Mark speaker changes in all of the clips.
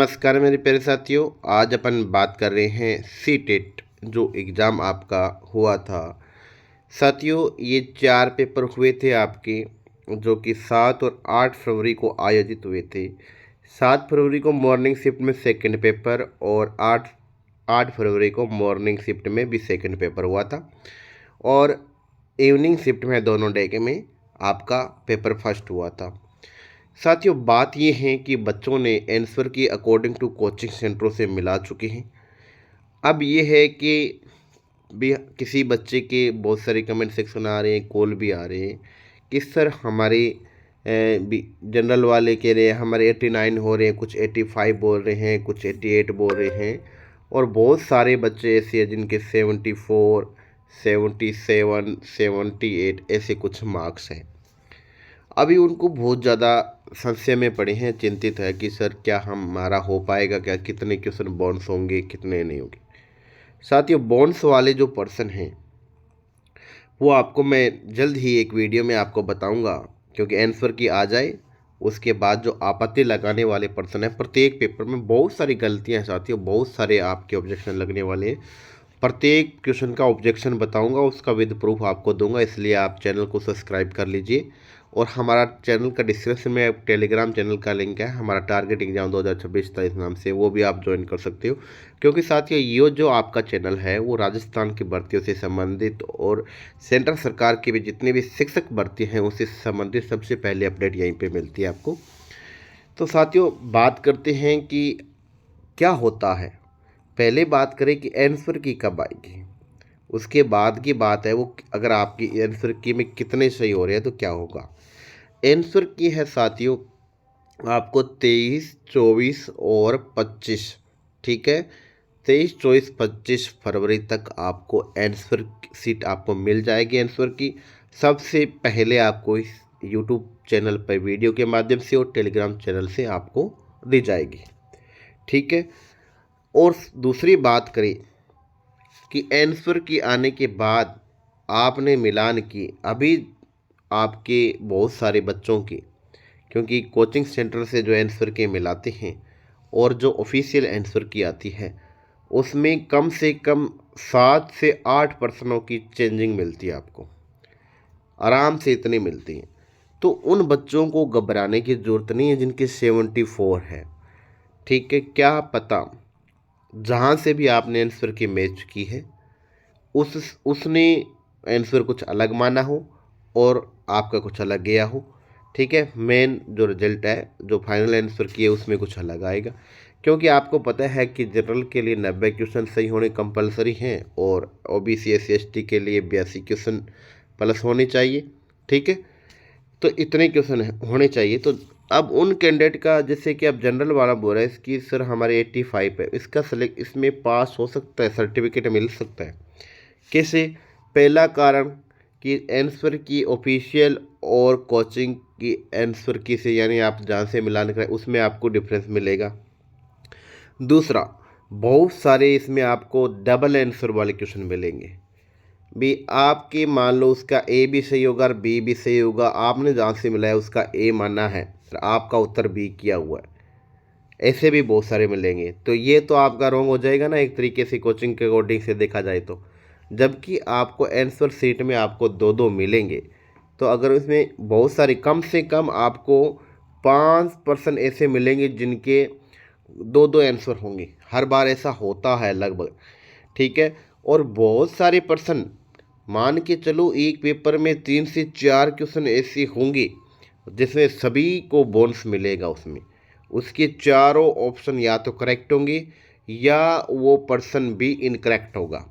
Speaker 1: नमस्कार मेरे प्यारे साथियों। आज अपन बात कर रहे हैं सी टेट जो एग्ज़ाम आपका हुआ था। साथियों, ये 4 पेपर हुए थे आपके, जो कि 7 और 8 फरवरी को आयोजित हुए थे। 7 फरवरी को मॉर्निंग शिफ्ट में सेकंड पेपर और 8 फरवरी को मॉर्निंग शिफ्ट में भी सेकंड पेपर हुआ था और इवनिंग शिफ्ट में दोनों डे के में आपका पेपर फर्स्ट हुआ था। साथियों, बात ये है कि बच्चों ने आंसर की अकॉर्डिंग टू कोचिंग सेंटरों से मिला चुके हैं। अब ये है कि भी किसी बच्चे के बहुत सारे कमेंट सेक्शन आ रहे हैं, कॉल भी आ रहे हैं कि सर हमारे जनरल वाले कह रहे हैं हमारे 89 हो रहे हैं, कुछ 85 बोल रहे हैं, कुछ 88 बोल रहे हैं और बहुत सारे बच्चे ऐसे हैं जिनके 74, 77, 78 ऐसे कुछ मार्क्स हैं। अभी उनको बहुत ज़्यादा संशय में पड़े हैं, चिंतित है कि सर क्या हमारा हो पाएगा, क्या कितने क्वेश्चन बाउंस होंगे, कितने नहीं होंगे। साथियों, बाउंस वाले जो पर्सन हैं वो आपको मैं जल्द ही एक वीडियो में आपको बताऊंगा, क्योंकि आंसर की आ जाए उसके बाद जो आपत्ति लगाने वाले पर्सन है, प्रत्येक पेपर में बहुत सारी गलतियां हैं साथियों, बहुत सारे आपके ऑब्जेक्शन लगने वाले हैं। प्रत्येक क्वेश्चन का ऑब्जेक्शन बताऊंगा, उसका विद प्रूफ आपको दूंगा, इसलिए आप चैनल को सब्सक्राइब कर लीजिए। और हमारा चैनल का डिस्क्रिप्शन में टेलीग्राम चैनल का लिंक है, हमारा टारगेट एग्जाम 2026-27 नाम से, वो भी आप ज्वाइन कर सकते हो। क्योंकि साथियों, ये जो आपका चैनल है वो राजस्थान की भर्तियों से संबंधित और सेंट्रल सरकार की भी जितनी भी शिक्षक भर्ती हैं उससे संबंधित सबसे पहले अपडेट यहीं पे मिलती है आपको। तो साथियों, बात करते हैं कि क्या होता है। पहले बात करें कि आंसर की कब आएगी, उसके बाद की बात है वो अगर आपकी आंसर की में कितने सही हो रहे हैं तो क्या होगा। आंसर की है साथियों आपको 23, 24 और 25, ठीक है। 23, 24, 25 फरवरी तक आपको आंसर सीट आपको मिल जाएगी। आंसर की सबसे पहले आपको इस यूट्यूब चैनल पर वीडियो के माध्यम से और टेलीग्राम चैनल से आपको दी जाएगी, ठीक है। और दूसरी बात करें कि आंसर की आने के बाद आपने मिलान की, अभी आपके बहुत सारे बच्चों की, क्योंकि कोचिंग सेंटर से जो आंसर के मिलाते हैं और जो ऑफिशियल आंसर की आती है उसमें कम से कम 7 से 8 पर्सनों की चेंजिंग मिलती है आपको, आराम से इतनी मिलती है। तो उन बच्चों को घबराने की ज़रूरत नहीं है जिनके 74 है, ठीक है। क्या पता जहाँ से भी आपने आंसर की मैच की है उसने आंसर कुछ अलग माना हो और आपका कुछ अलग गया हो, ठीक है। मेन जो रिजल्ट है, जो फाइनल आंसर की है उसमें कुछ अलग आएगा, क्योंकि आपको पता है कि जनरल के लिए 90 क्वेश्चन सही होने कंपलसरी हैं और ओबीसी एससी एसटी के लिए 82 क्वेश्चन प्लस होने चाहिए, ठीक है। तो इतने क्वेश्चन होने चाहिए। तो अब उन कैंडिडेट का, जैसे कि अब जनरल वाला बोल रहा है इसकी सर हमारे 85 है, इसका सेलेक्ट इसमें पास हो सकता है, सर्टिफिकेट मिल सकता है। कैसे? पहला कारण कि आंसर की ऑफिशियल और कोचिंग की आंसर की से, यानी आप जहाँ से मिलान करें उसमें आपको डिफरेंस मिलेगा। दूसरा, बहुत सारे इसमें आपको डबल आंसर वाले क्वेश्चन मिलेंगे। भी आपके मान लो उसका ए भी सही होगा और बी भी सही होगा, आपने जहाँ से मिलाया उसका ए माना है और आपका उत्तर बी किया हुआ है, ऐसे भी बहुत सारे मिलेंगे। तो ये तो आपका रॉन्ग हो जाएगा ना एक तरीके से, कोचिंग के अकॉर्डिंग से देखा जाए तो। जबकि आपको आंसर सीट में आपको 2-2 मिलेंगे, तो अगर उसमें बहुत सारे, कम से कम आपको 5% ऐसे मिलेंगे जिनके 2-2 आंसर होंगे। हर बार ऐसा होता है लगभग, ठीक है। और बहुत सारे पर्सन, मान के चलो एक पेपर में 3 से 4 क्वेश्चन ऐसे होंगे जिसमें सभी को बोनस मिलेगा, उसमें उसके चारों ऑप्शन या तो करेक्ट होंगे या वो पर्सन भी इनकरेक्ट होगा।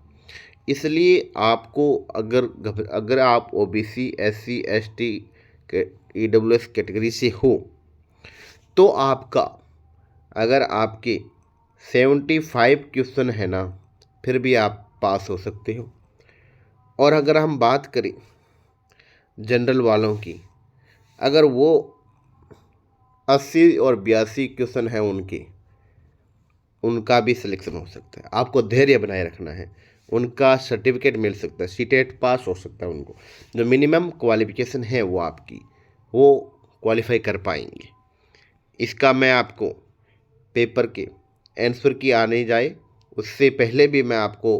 Speaker 1: इसलिए आपको अगर आप OBC SC ST EWS category से हो तो आपका, अगर आपके 75 क्वेश्चन है ना, फिर भी आप पास हो सकते हो। और अगर हम बात करें जनरल वालों की, अगर वो 80 और 82 क्वेश्चन है उनके, उनका भी सिलेक्शन हो सकता है। आपको धैर्य बनाए रखना है, उनका सर्टिफिकेट मिल सकता है, सीटेट पास हो सकता है उनको। जो मिनिमम क्वालिफिकेशन है वो आपकी, वो क्वालिफाई कर पाएंगे। इसका मैं आपको पेपर के आंसर की आने जाए उससे पहले भी मैं आपको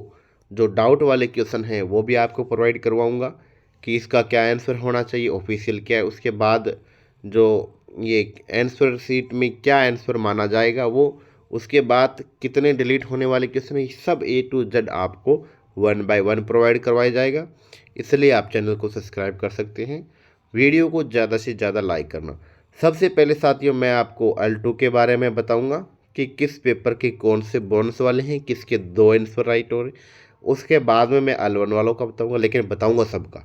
Speaker 1: जो डाउट वाले क्वेश्चन हैं वो भी आपको प्रोवाइड करवाऊंगा कि इसका क्या आंसर होना चाहिए, ऑफिशियल क्या है। उसके बाद जो ये आंसर सीट में क्या आंसर माना जाएगा वो, उसके बाद कितने डिलीट होने वाले क्वेश्चन है, सब A to Z आपको 1 by 1 प्रोवाइड करवाया जाएगा। इसलिए आप चैनल को सब्सक्राइब कर सकते हैं, वीडियो को ज़्यादा से ज़्यादा लाइक करना। सबसे पहले साथियों मैं आपको L2 के बारे में बताऊंगा कि किस पेपर के कौन से बोनस वाले हैं, किसके 2 आंसर राइट हो रहे। उसके बाद में मैं L1 वालों का बताऊंगा, लेकिन बताऊंगा सबका।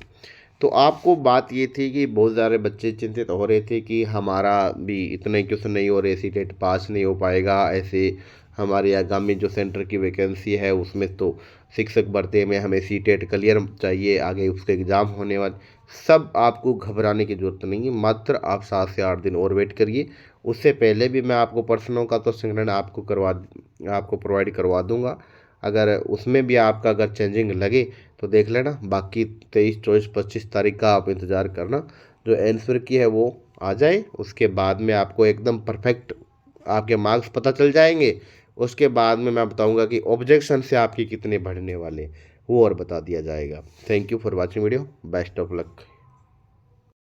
Speaker 1: तो आपको बात ये थी कि बहुत सारे बच्चे चिंतित हो रहे थे कि हमारा भी इतने क्वेश्चन नहीं हो रहे, सीटेट पास नहीं हो पाएगा, ऐसे हमारे आगामी जो सेंटर की वैकेंसी है उसमें तो शिक्षक भर्ती में हमें सीटेट क्लियर चाहिए, आगे उसके एग्ज़ाम होने वाले। सब आपको घबराने की ज़रूरत नहीं है, मात्र आप 7 से 8 दिन और वेट करिए। उससे पहले भी मैं आपको प्रश्नों का तो संग्रहण आपको प्रोवाइड करवा दूंगा। अगर उसमें भी आपका अगर चेंजिंग लगे तो देख लेना। बाकी 23, 24, 25 तारीख का आप इंतज़ार करना, जो आंसर की है वो आ जाए। उसके बाद में आपको एकदम परफेक्ट आपके मार्क्स पता चल जाएंगे। उसके बाद में मैं बताऊंगा कि ऑब्जेक्शन से आपके कितने बढ़ने वाले वो और बता दिया जाएगा। Thank you for watching video, best of luck.